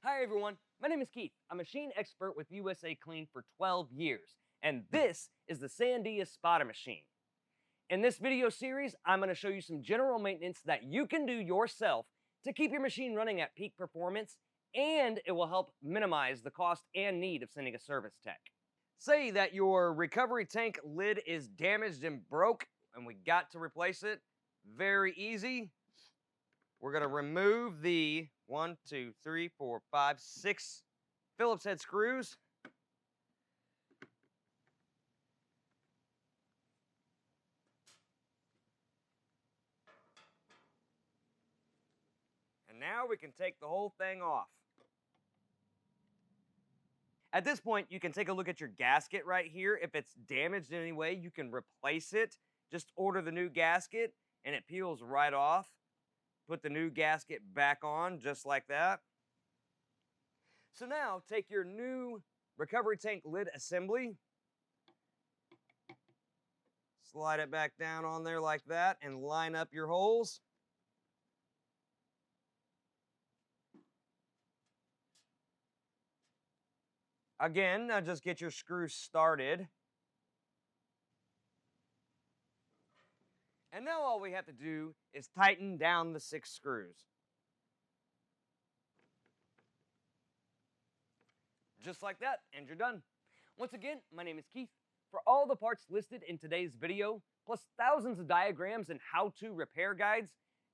Hi everyone, my name is Keith. I'm a machine expert with USACLEAN for 12 years, and this is the Sandia Spotter machine. In this video series, I'm going to show you some general maintenance that you can do yourself to keep your machine running at peak performance, and it will help minimize the cost and need of sending a service tech. Say that your recovery tank lid is damaged and broke, and we got to replace it. Very easy. We're going to remove the 1, 2, 3, 4, 5, 6 Phillips head screws. And now we can take the whole thing off. At this point, you can take a look at your gasket right here. If it's damaged in any way, you can replace it. Just order the new gasket and it peels right off. Put the new gasket back on just like that. So now take your new recovery tank lid assembly, slide it back down on there like that, and line up your holes. Again, now just get your screws started. And now all we have to do is tighten down the 6 screws. Just like that, and you're done. Once again, my name is Keith. For all the parts listed in today's video, plus thousands of diagrams and how-to repair guides,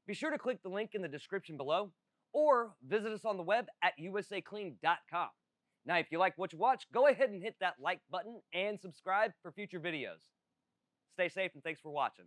be sure to click the link in the description below, or visit us on the web at USACLEAN.com. Now, if you like what you watch, go ahead and hit that like button and subscribe for future videos. Stay safe and thanks for watching.